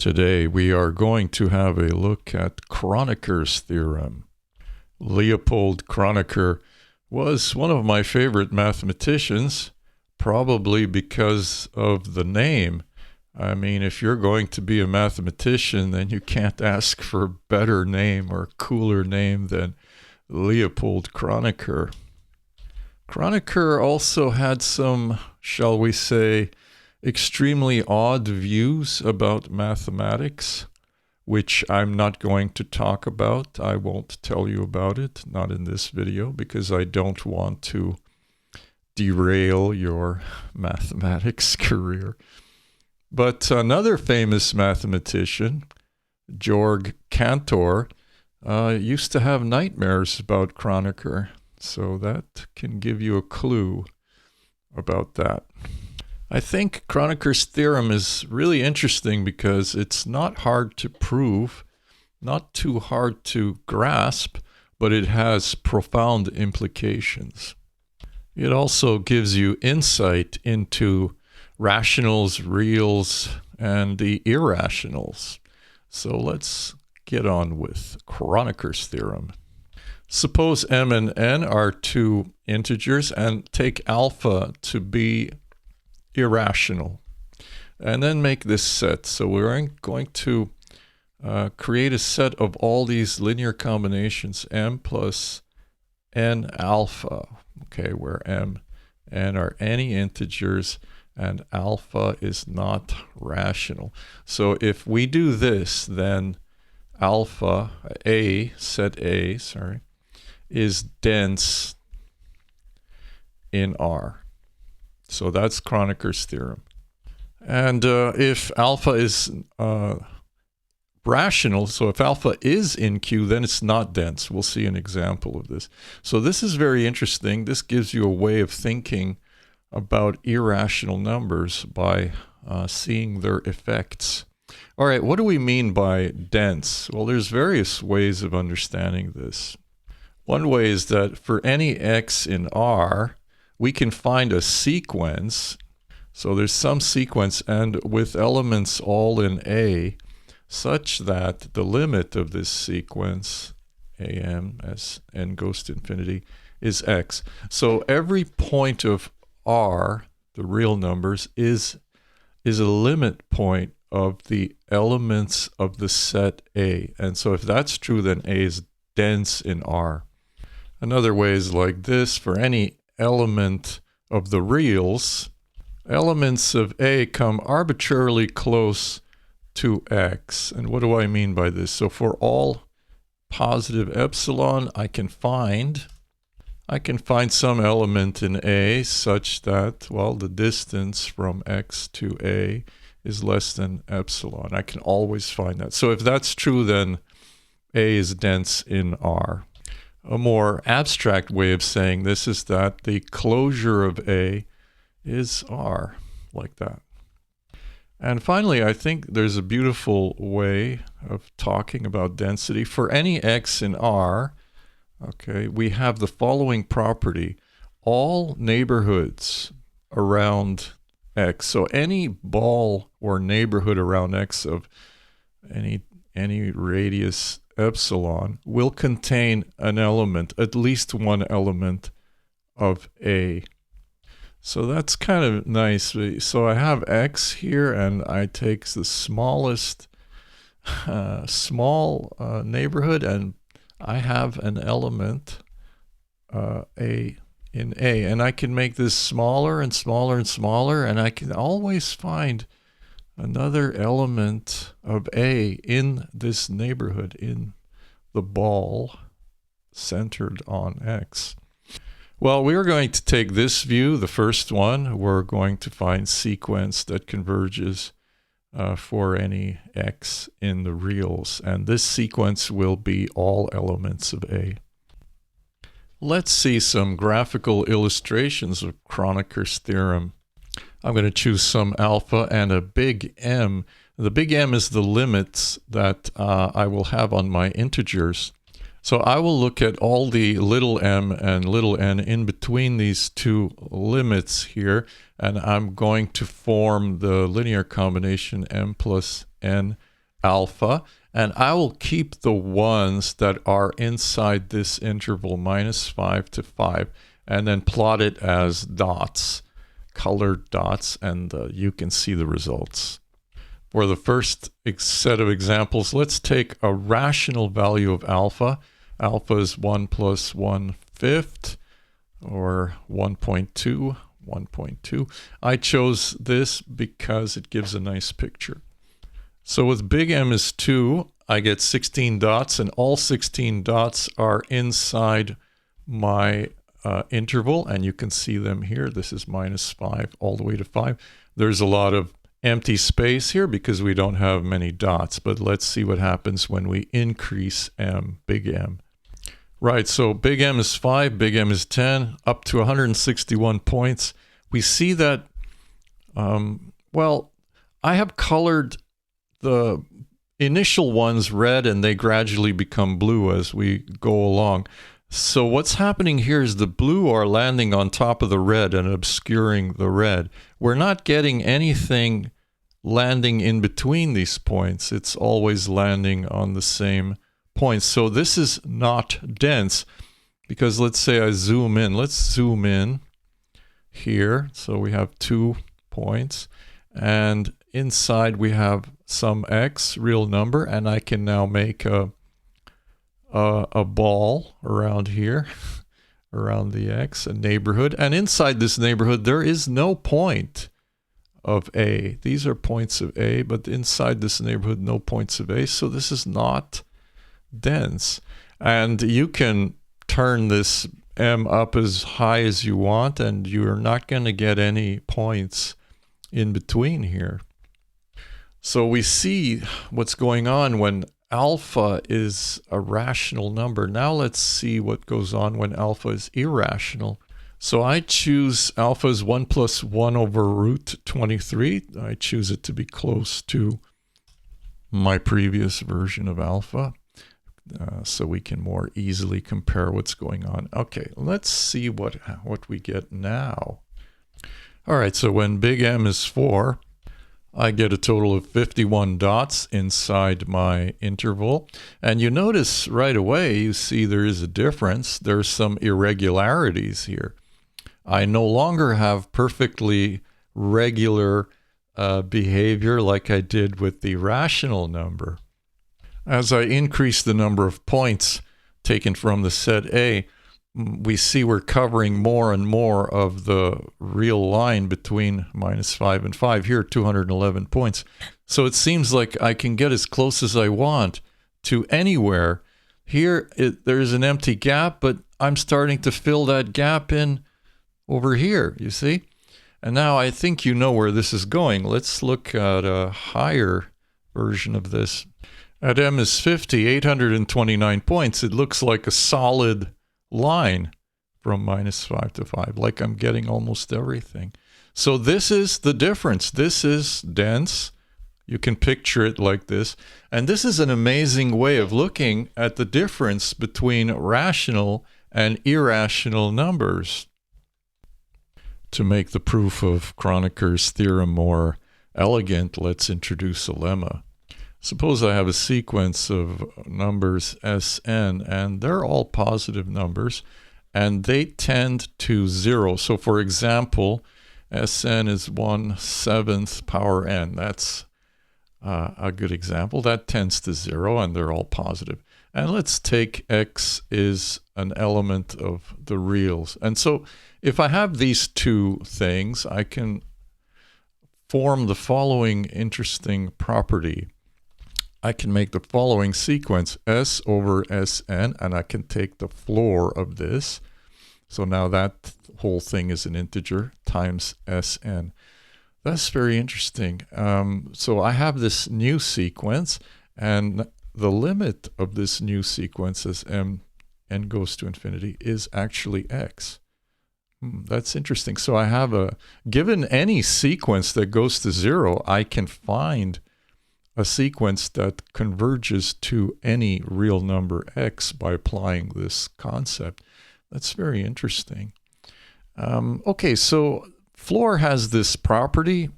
Today we are going to have a look at Kronecker's theorem. Leopold Kronecker was one of my favorite mathematicians, probably because of the name. I mean, if you're going to be a mathematician, then you can't ask for a better name or cooler name than Leopold Kronecker. Kronecker also had some, shall we say, extremely odd views about mathematics, which I'm not going to talk about. I won't tell you about it, not in this video, because I don't want to derail your mathematics career. But another famous mathematician, Georg Cantor, used to have nightmares about Kronecker, so that can give you a clue about that. I think Kronecker's theorem is really interesting because it's not hard to prove, not too hard to grasp, but it has profound implications. It also gives you insight into rationals, reals, and the irrationals. So let's get on with Kronecker's theorem. Suppose m and n are two integers and take alpha to be irrational, and then make this set. So we're going to create a set of all these linear combinations, m plus n alpha, okay, where m and n are any integers and alpha is not rational. So if we do this, then alpha, set A, is dense in R. So that's Kronecker's theorem. And if alpha is rational, so if alpha is in Q, then it's not dense. We'll see an example of this. So this is very interesting. This gives you a way of thinking about irrational numbers by seeing their effects. All right, what do we mean by dense? Well, there's various ways of understanding this. One way is that for any x in R, we can find a sequence. So there's some sequence and with elements all in A, such that the limit of this sequence, am as n goes to infinity, is x. So every point of R, the real numbers, is a limit point of the elements of the set A. And so if that's true, then A is dense in R. Another way is like this: for any element of the reals, elements of A come arbitrarily close to x. And what do I mean by this? So for all positive epsilon, I can find some element in A such that, well, the distance from x to A is less than epsilon. I can always find that. So if that's true, then A is dense in R. A more abstract way of saying this is that the closure of A is R, like that. And finally, I think there's a beautiful way of talking about density. For any x in R, okay, we have the following property: all neighborhoods around x. So any ball or neighborhood around x of any radius epsilon will contain an element, at least one element of A. So that's kind of nice. So I have x here, and I take the smallest small neighborhood, and I have an element A in A, and I can make this smaller and smaller and smaller, and I can always find another element of A in this neighborhood, in the ball centered on X. Well, we are going to take this view, the first one. We're going to find sequence that converges for any X in the reals, and this sequence will be all elements of A. Let's see some graphical illustrations of Kronecker's theorem. I'm going to choose some alpha and a big M. The big M is the limits that I will have on my integers. So I will look at all the little m and little n in between these two limits here, and I'm going to form the linear combination m plus n alpha, and I will keep the ones that are inside this interval -5 to 5, and then plot it as dots, colored dots, and you can see the results. For the first set of examples, let's take a rational value of alpha. Alpha is 1 + 1/5, or 1.2, 1.2. I chose this because it gives a nice picture. So with big M is 2, I get 16 dots, and all 16 dots are inside my interval, and you can see them here. This is -5 all the way to 5. There's a lot of empty space here because we don't have many dots, but let's see what happens when we increase M, big M. Right, so big M is 5, big M is 10, up to 161 points. We see that, well, I have colored the initial ones red, and they gradually become blue as we go along. So what's happening here is the blue are landing on top of the red and obscuring the red. We're not getting anything landing in between these points. It's always landing on the same points. So this is not dense, because let's say I zoom in. Let's zoom in here. So we have 2 points, and inside we have some x, real number, and I can now make a ball around here, around the x, a neighborhood. And inside this neighborhood, there is no point of A. These are points of A, but inside this neighborhood, no points of A. So this is not dense. And you can turn this M up as high as you want, and you're not going to get any points in between here. So we see what's going on when alpha is a rational number. Now let's see what goes on when alpha is irrational. So I choose alpha is 1 + 1/√23. I choose it to be close to my previous version of alpha, so we can more easily compare what's going on. Okay, let's see what we get now. All right, so when big M is 4, I get a total of 51 dots inside my interval. And you notice right away, you see there is a difference. There's some irregularities here. I no longer have perfectly regular behavior like I did with the rational number. As I increase the number of points taken from the set A, we see we're covering more and more of the real line between -5 and 5. Here, 211 points. So it seems like I can get as close as I want to anywhere. Here, there's an empty gap, but I'm starting to fill that gap in over here, you see? And now I think you know where this is going. Let's look at a higher version of this. At M is 50, 829 points. It looks like a solid line from -5 to 5, like I'm getting almost everything. So this is the difference. This is dense. You can picture it like this. And this is an amazing way of looking at the difference between rational and irrational numbers. To make the proof of Kronecker's theorem more elegant, let's introduce a lemma. Suppose I have a sequence of numbers Sn, and they're all positive numbers, and they tend to 0. So for example, Sn is 1/7 power n. That's a good example. That tends to 0, and they're all positive. And let's take x is an element of the reals. And so if I have these two things, I can form the following interesting property. I can make the following sequence, S over Sn, and I can take the floor of this. So now that whole thing is an integer times Sn. That's very interesting. So I have this new sequence, and the limit of this new sequence as n goes to infinity is actually x. That's interesting. So I have given any sequence that goes to 0, I can find a sequence that converges to any real number x by applying this concept. That's very interesting. Okay, so floor has this property.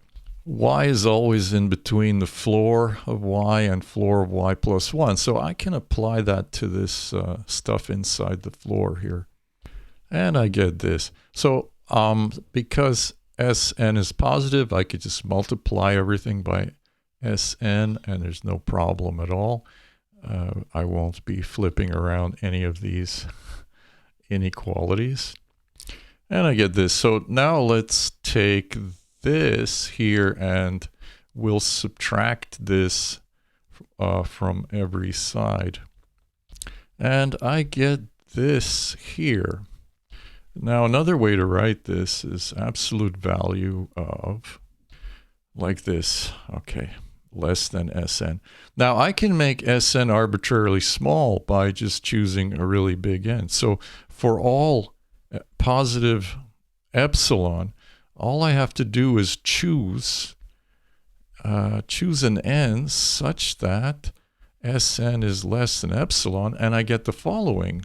y is always in between the floor of y and floor of y plus 1. So I can apply that to this stuff inside the floor here. And I get this. So because Sn is positive, I could just multiply everything by Sn, and there's no problem at all. I won't be flipping around any of these inequalities. And I get this. So now let's take this here and we'll subtract this from every side. And I get this here. Now another way to write this is absolute value of, like this, okay, less than Sn. Now I can make Sn arbitrarily small by just choosing a really big n. So for all positive epsilon, all I have to do is choose an n such that Sn is less than epsilon, and I get the following.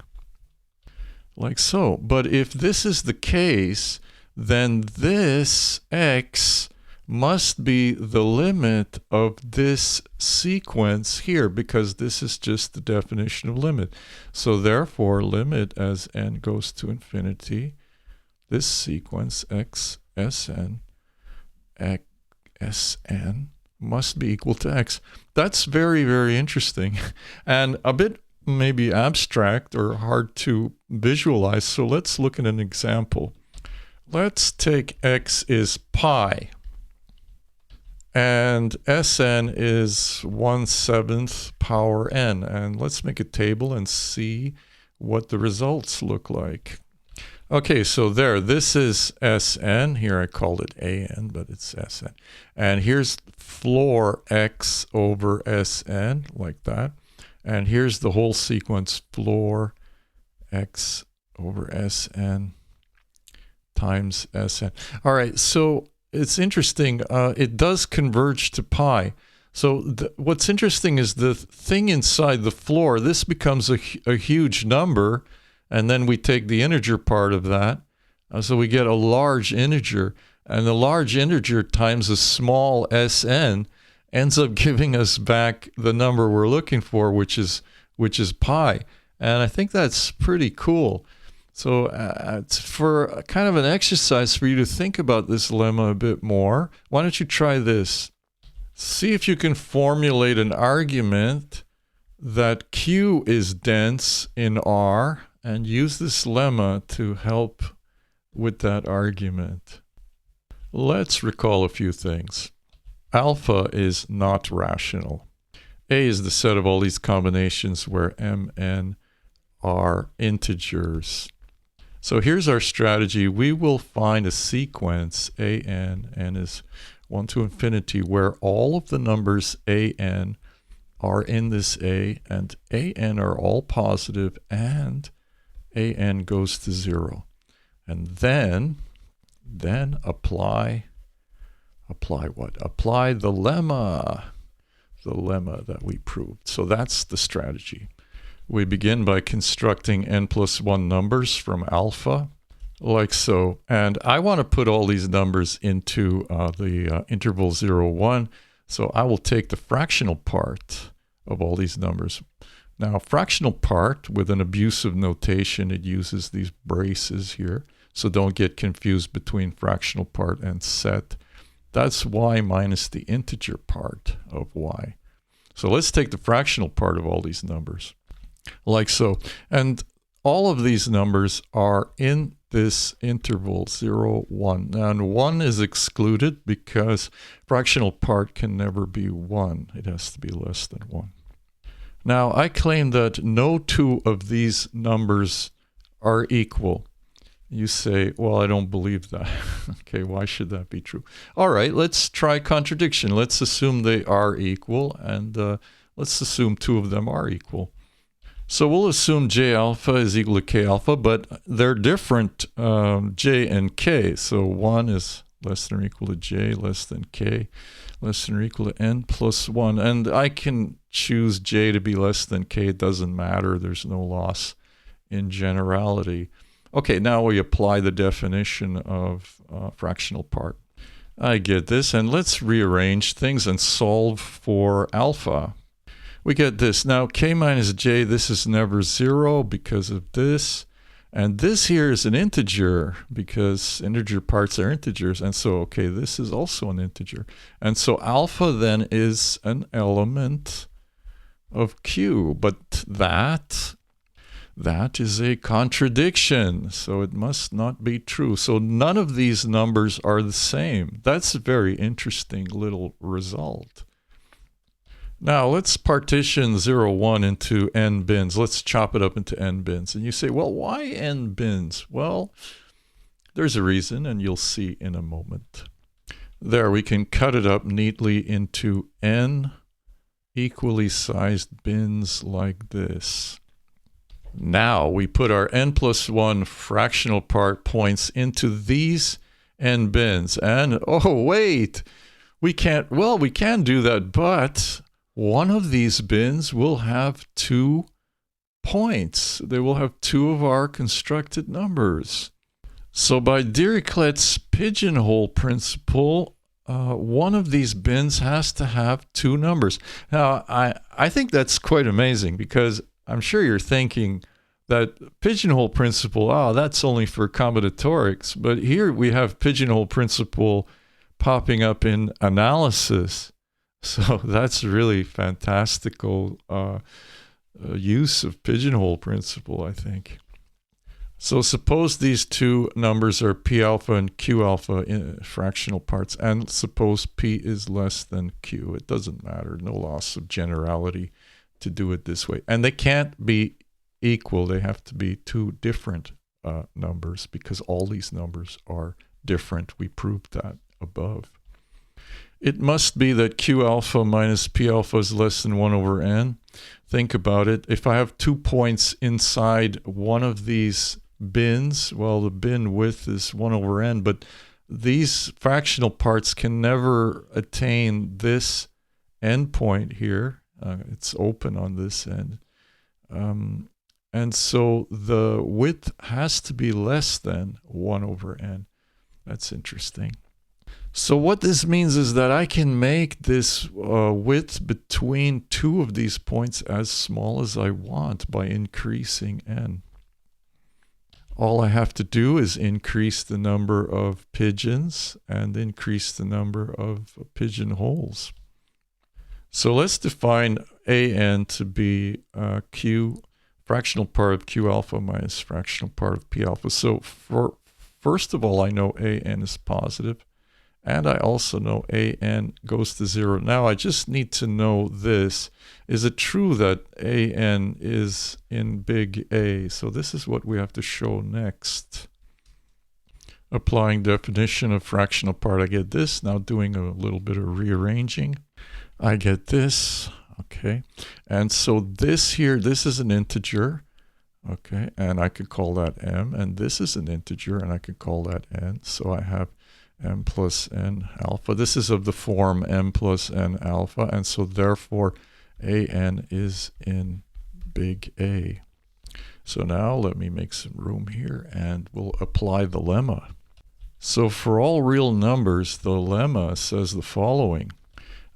Like so. But if this is the case, then this x must be the limit of this sequence here, because this is just the definition of limit. So therefore, limit as n goes to infinity, this sequence x Sn must be equal to x. That's very, very interesting and a bit maybe abstract or hard to visualize. So let's look at an example. Let's take x is pi and Sn is 1/7 power n, and let's make a table and see what the results look like. Okay, so there, this is Sn. Here I called it An, but it's Sn. And here's floor x over Sn, like that. And here's the whole sequence, floor x over Sn times Sn. All right, so it's interesting. It does converge to pi. So what's interesting is the thing inside the floor, this becomes a huge number, and then we take the integer part of that. So we get a large integer, and the large integer times a small Sn ends up giving us back the number we're looking for, which is pi. And I think that's pretty cool. So it's for kind of an exercise for you to think about this lemma a bit more. Why don't you try this? See if you can formulate an argument that Q is dense in R, and use this lemma to help with that argument. Let's recall a few things. Alpha is not rational. A is the set of all these combinations where Mn are integers. So here's our strategy. We will find a sequence An, n is 1 to infinity, where all of the numbers An are in this A, and An are all positive, and An goes to 0. And then apply what? Apply the lemma that we proved. So that's the strategy. We begin by constructing n plus 1 numbers from alpha, like so. And I want to put all these numbers into the interval 0, 1. So I will take the fractional part of all these numbers. Now, fractional part, with an abusive notation, it uses these braces here. So don't get confused between fractional part and set. That's y minus the integer part of y. So let's take the fractional part of all these numbers, like so. And all of these numbers are in this interval 0, 1. And 1 is excluded because fractional part can never be 1. It has to be less than 1. Now, I claim that no two of these numbers are equal. You say, well, I don't believe that. Okay, why should that be true? All right, let's try contradiction. Let's assume they are equal, and let's assume two of them are equal. So we'll assume J alpha is equal to K alpha, but they're different, J and K. So 1 is less than or equal to J, less than K, less than or equal to N plus 1. And I can choose J to be less than K. It doesn't matter. There's no loss in generality. Okay, now we apply the definition of fractional part. I get this, and let's rearrange things and solve for alpha. We get this. Now, k minus j, this is never 0 because of this. And this here is an integer because integer parts are integers. And so, okay, this is also an integer. And so alpha then is an element of Q. But that is a contradiction. So it must not be true. So none of these numbers are the same. That's a very interesting little result. Now, let's partition 0, 1 into n bins. Let's chop it up into n bins. And you say, well, why n bins? Well, there's a reason, and you'll see in a moment. There, we can cut it up neatly into n equally sized bins like this. Now, we put our n plus 1 fractional part points into these n bins. And, oh, wait, we can do that, but one of these bins will have 2 points. They will have 2 of our constructed numbers. So by Dirichlet's pigeonhole principle, one of these bins has to have 2 numbers. Now, I think that's quite amazing because I'm sure you're thinking that pigeonhole principle, that's only for combinatorics. But here we have pigeonhole principle popping up in analysis. So that's really fantastical use of pigeonhole principle, I think. So suppose these 2 numbers are p alpha and q alpha in fractional parts, and suppose p is less than q. It doesn't matter, no loss of generality to do it this way. And they can't be equal. They have to be 2 different numbers because all these numbers are different. We proved that above. It must be that q alpha minus p alpha is less than 1 over n. Think about it. If I have 2 points inside one of these bins, well, the bin width is 1 over n, but these fractional parts can never attain this endpoint here. It's open on this end. And so the width has to be less than 1 over n. That's interesting. So what this means is that I can make this width between 2 of these points as small as I want by increasing n. All I have to do is increase the number of pigeons and increase the number of pigeonholes. So let's define an to be q fractional part of q alpha minus fractional part of p alpha. So first of all, I know an is positive. And I also know an goes to 0. Now I just need to know this. Is it true that an is in big A? So this is what we have to show next. Applying definition of fractional part, I get this. Now doing a little bit of rearranging, I get this. Okay. And so this here, this is an integer. Okay. And I could call that m. And this is an integer, and I could call that n. So I have m plus n alpha. This is of the form m plus n alpha, and so therefore an is in big A. So now let me make some room here, and we'll apply the lemma. So for all real numbers, the lemma says the following.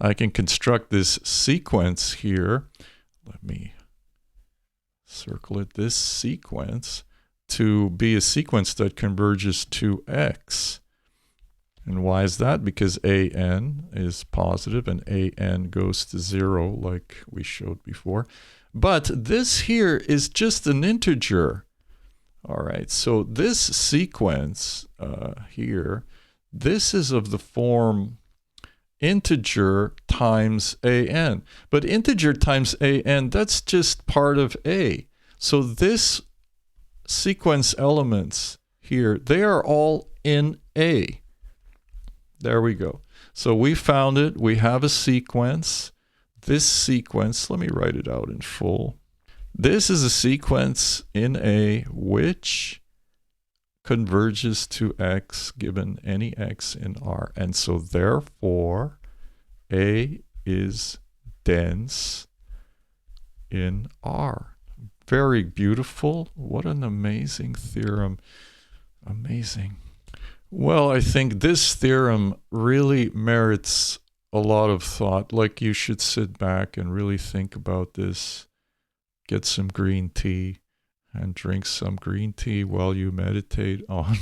I can construct this sequence here. Let me circle it, this sequence, to be a sequence that converges to x. And why is that? Because an is positive and an goes to 0 like we showed before. But this here is just an integer. All right, so this sequence here, this is of the form integer times an. But integer times an, that's just part of A. So this sequence elements here, they are all in A. There we go. So we found it. We have a sequence. This sequence, let me write it out in full. This is a sequence in A which converges to x given any x in R. And so therefore, A is dense in R. Very beautiful. What an amazing theorem. Amazing. Well, I think this theorem really merits a lot of thought. Like, you should sit back and really think about this, get some green tea, and drink some green tea while you meditate on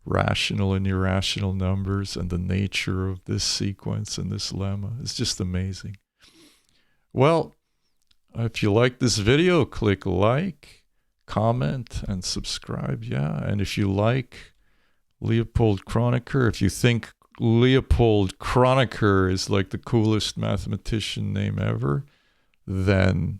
rational and irrational numbers and the nature of this sequence and this lemma. It's just amazing. Well, if you like this video, click like, comment, and subscribe. Yeah, and if you like Leopold Kronecker, if you think Leopold Kronecker is like the coolest mathematician name ever, then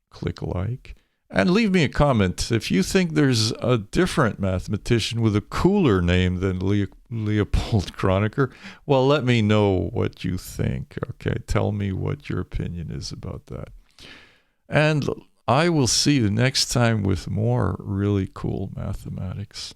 click like. And leave me a comment if you think there's a different mathematician with a cooler name than Leopold Kronecker. Well, let me know what you think. Okay, tell me what your opinion is about that. And I will see you next time with more really cool mathematics.